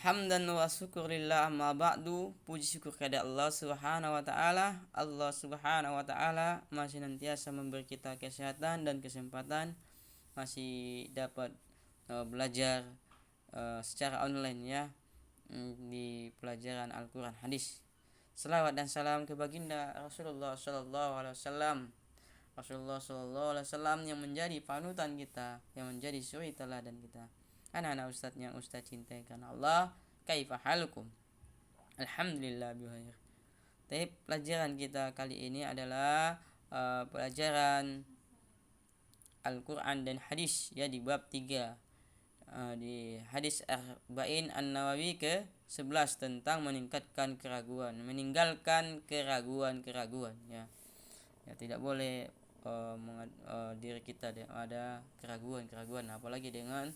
Hamdan wa syukurillah amma ba'du. Puji syukur kepada Allah Subhanahu wa taala. Allah Subhanahu wa taala masih nantiasa memberi kita kesehatan dan kesempatan masih dapat belajar secara online ya, di pelajaran Al-Qur'an hadis. Selawat dan salam ke baginda Rasulullah sallallahu alaihi wasallam. Rasulullah sallallahu alaihi wasallam yang menjadi panutan kita, yang menjadi suri teladan kita. Anak-anak ustadz yang ustadz cintai karena Allah, kaifa halukum? Alhamdulillah bikhair. Tapi pelajaran kita kali ini adalah pelajaran Al-Quran dan hadis ya, di bab 3, di hadis Arba'in An-Nawawi ke 11 tentang meninggalkan keraguan ya. Ya, tidak boleh diri kita ada keraguan apalagi dengan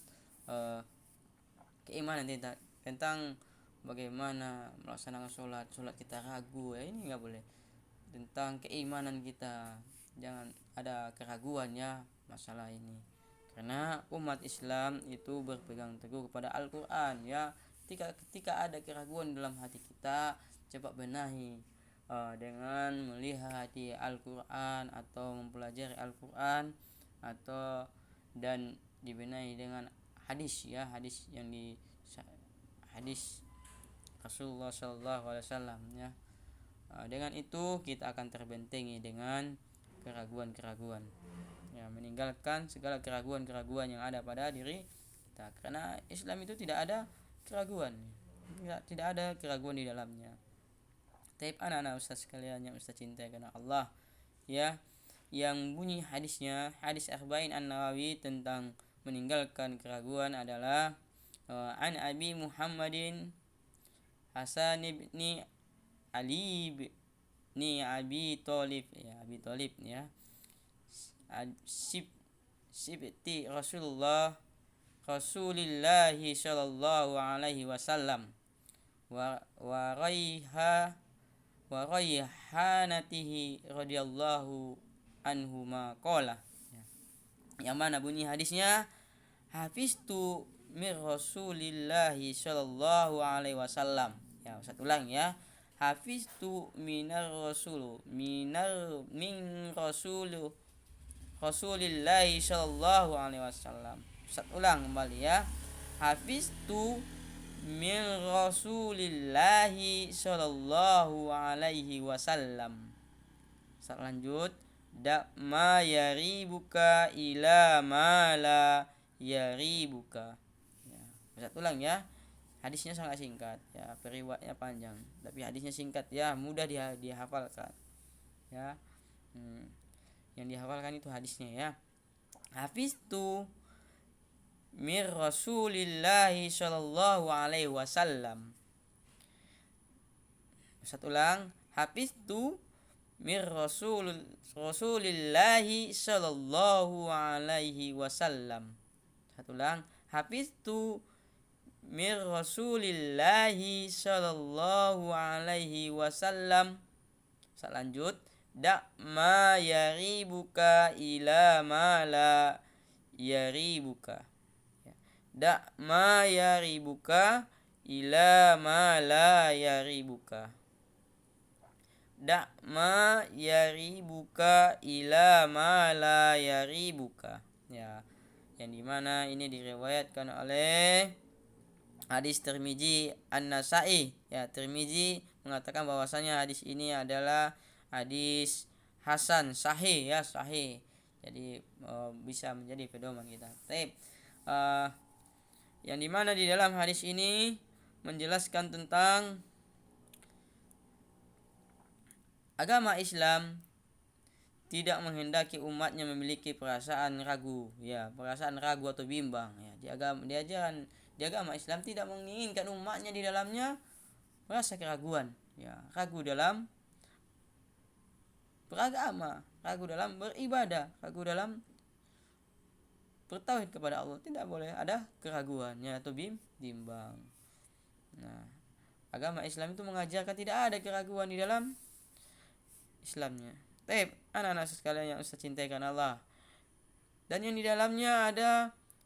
keimanan tentang bagaimana melaksanakan sholat kita ragu ya, ini nggak boleh. Tentang keimanan kita jangan ada keraguan ya masalah ini, karena umat Islam itu berpegang teguh kepada Al-Quran ya. Ketika ada keraguan dalam hati kita, coba benahi dengan melihat di Al-Quran atau mempelajari Al-Quran dan dibenahi dengan hadis ya, hadis Rasulullah Shallallahu Alaihi Wasallam ya. Dengan itu kita akan terbentengi dengan keraguan ya, meninggalkan segala keraguan yang ada pada diri kita, karena Islam itu tidak ada keraguan di dalamnya. Tapi anak-anak ustaz sekalian yang ustaz cintai karena Allah ya, yang bunyi hadisnya, hadis Arba'in An-Nawawi tentang meninggalkan keraguan adalah an Abi Muhammadin Hasan ibni Ali ibni Abi Thalib ya, sibti Rasulillahi sallallahu alaihi wasallam wa rayhanatihi radhiyallahu anhuma qala ya. Yang mana bunyi hadisnya, hafiztu mir Rasulillahi sallallahu alaihi wasallam ya. Ustaz ulang ya, hafiztu min Rasulillahi sallallahu alaihi wasallam. Ustaz ulang kembali ya, hafiztu min Rasulillahi sallallahu alaihi wasallam. Ustaz lanjut, da ma yaribuka ila ma la yaribuka ya. Ustaz ulang ya, hadisnya sangat singkat ya, periwayatnya panjang tapi hadisnya singkat ya, mudah dihafalkan ya. Yang dihafalkan itu hadisnya ya, hafiztu mir Rasulillahi sallallahu alaihi wasallam. Ustaz ulang, hafiztu mir Rasulillahi sallallahu alaihi wasallam. Ustaz ulang, hafiztu mir Rasulillahi sallallahu alaihi wasallam. Ustaz lanjut, da ma yaribuka ila ma la yaribuka. Da ma yaribuka ila ma la yaribuka. Da ma yaribuka ila ma la yaribuka ya. Yang dimana ini diriwayatkan oleh hadis Tirmizi An-Nasa'i ya. Tirmizi mengatakan bahwasanya hadis ini adalah hadis hasan, sahih ya, sahih. Jadi bisa menjadi pedoman kita. Baik. Yang dimana di dalam hadis ini menjelaskan tentang agama Islam tidak menghendaki umatnya memiliki perasaan ragu atau bimbang ya. Di agama Islam tidak menginginkan umatnya di dalamnya merasa keraguan ya, ragu dalam beragama, ragu dalam beribadah, ragu dalam bertauhid kepada Allah. Tidak boleh ada keraguannya atau bimbang. Nah, agama Islam itu mengajarkan tidak ada keraguan di dalam Islamnya. Tapi anak-anak sekalian yang ustaz cintai karena Allah, dan yang di dalamnya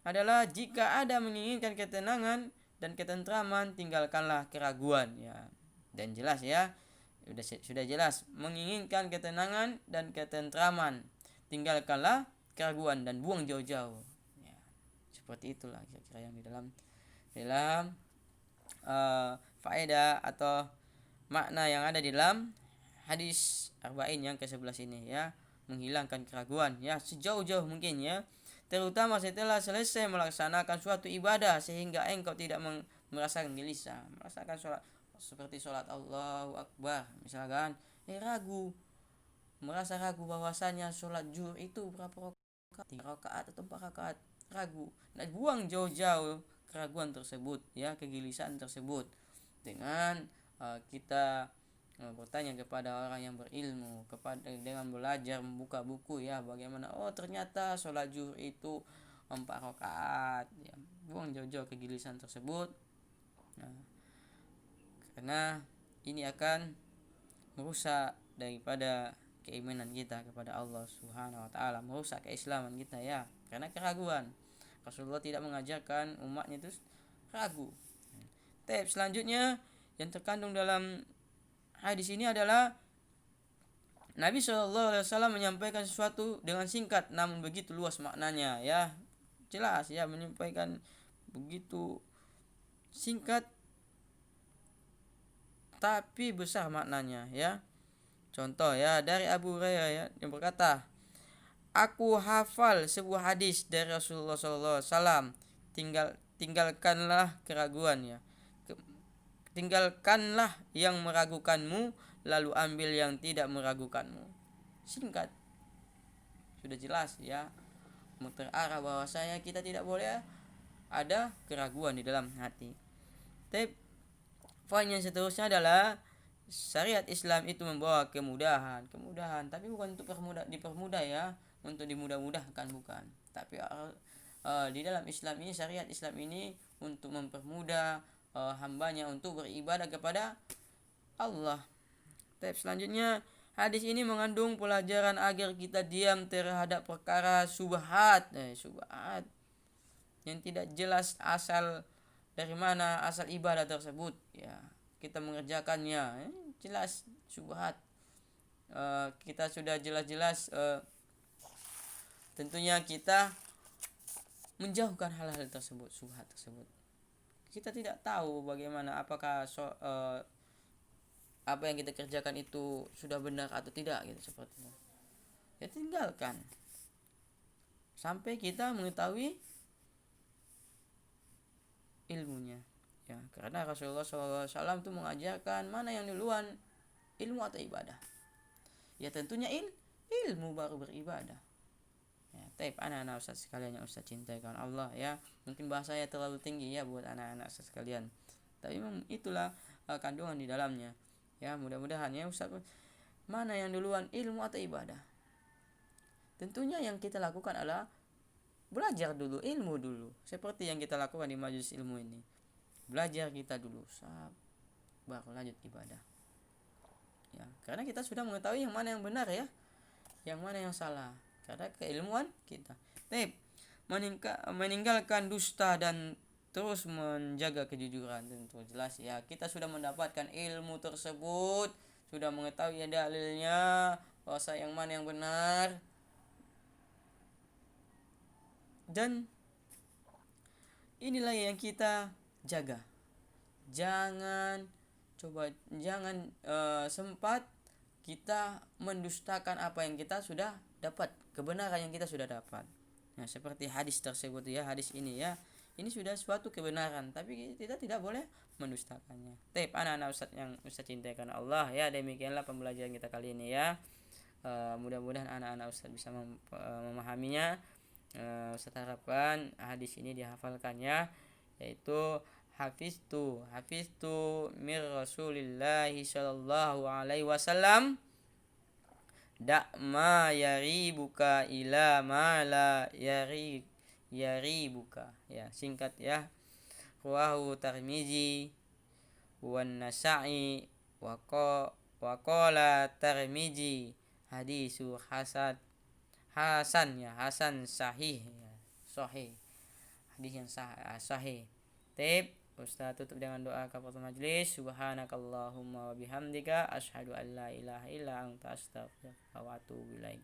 adalah jika ada menginginkan ketenangan dan ketentraman, tinggalkanlah keraguan ya. Dan jelas ya, sudah jelas, menginginkan ketenangan dan ketentraman, tinggalkanlah keraguan dan buang jauh-jauh ya. Seperti itulah kira-kira yang di dalam faedah atau makna yang ada di dalam hadis arba'in yang ke-11 ini ya. Menghilangkan keraguan ya sejauh-jauh mungkin ya, terutama setelah selesai melaksanakan suatu ibadah, sehingga engkau tidak merasakan gelisah, merasakan sholat seperti sholat Allahu Akbar misalkan merasa ragu bahwasanya sholat zuhur itu berapa rakaat, 3 rakaat atau 4 rakaat, ragu. Nah, buang jauh-jauh keraguan tersebut ya, kegelisahan tersebut dengan kita bertanya kepada orang yang berilmu, dengan belajar membuka buku ya, bagaimana ternyata sholat zuhur itu 4 rakaat ya. Buang jauh-jauh kegelisahan tersebut. Nah, karena ini akan merusak daripada keimanan kita kepada Allah Subhanahu wa taala, merusak keislaman kita ya, karena keraguan. Rasulullah tidak mengajarkan umatnya itu ragu. Tab selanjutnya yang terkandung dalam hadis ini adalah Nabi SAW menyampaikan sesuatu dengan singkat namun begitu luas maknanya ya. Jelas ya, menyampaikan begitu singkat tapi besar maknanya ya. Contoh ya, dari Abu Hurairah ya, yang berkata, aku hafal sebuah hadis dari Rasulullah SAW, tinggalkanlah keraguan ya, tinggalkanlah yang meragukanmu, lalu ambil yang tidak meragukanmu. Singkat, sudah jelas ya, terarah bahwasanya kita tidak boleh ada keraguan di dalam hati. Poin yang seterusnya adalah syariat Islam itu membawa kemudahan, tapi bukan untuk dipermudah ya, untuk dimudah-mudahkan bukan. Tapi di dalam Islam ini, syariat Islam ini untuk mempermudah hambanya untuk beribadah kepada Allah. Selanjutnya, hadis ini mengandung pelajaran agar kita diam terhadap perkara syubhat yang tidak jelas asal dari mana asal ibadah tersebut ya, kita mengerjakannya jelas syubhat. Kita sudah jelas-jelas tentunya kita menjauhkan hal-hal tersebut, syubhat tersebut. Kita tidak tahu bagaimana apakah apa yang kita kerjakan itu sudah benar atau tidak gitu, seperti itu. Ya tinggalkan sampai kita mengetahui ilmunya ya, karena Rasulullah SAW itu mengajarkan mana yang duluan, ilmu atau ibadah ya. Tentunya ilmu baru beribadah ya. Taib anak-anak Ustaz sekalian yang Ustaz cintai karena Allah ya, mungkin bahasanya terlalu tinggi ya buat anak-anak Ustaz sekalian, tapi memang itulah kandungan di dalamnya ya. Mudah-mudahan ya Ustaz, mana yang duluan, ilmu atau ibadah? Tentunya yang kita lakukan adalah belajar dulu, ilmu dulu, seperti yang kita lakukan di majelis ilmu ini. Belajar kita dulu, baru lanjut ibadah ya, karena kita sudah mengetahui yang mana yang benar ya, yang mana yang salah, karena keilmuan kita. Meninggalkan dusta dan terus menjaga kejujuran. Tentu jelas ya, kita sudah mendapatkan ilmu tersebut, sudah mengetahui dalilnya, bahwa yang mana yang benar, dan inilah yang kita jaga. Jangan sempat kita mendustakan apa yang kita sudah dapat, kebenaran yang kita sudah dapat. Nah, seperti hadis tersebut ya, hadis ini ya, ini sudah suatu kebenaran, tapi kita tidak boleh mendustakannya. Anak-anak Ustaz yang Ustaz cintai karena Allah ya, demikianlah pembelajaran kita kali ini ya. Mudah-mudahan anak-anak Ustaz bisa memahaminya. Ustaz harapkan hadis ini dihafalkan ya, yaitu hafiztu mir Rasulillahi sallallahu alaihi wasallam ma yaribuka ila ma la yaribuka ya, singkat ya. Rawahu Tirmizi wan Nasa'i wa qala Tirmizi hadisu hasan ya, hasan sahih ya, sahih, hadis yang sahih. Ustaz tutup dengan doa kafaratul majlis. Subhanakallahumma wa bihamdika asyhadu an la ilaha illa anta astaghfiruka wa atubu ilaik.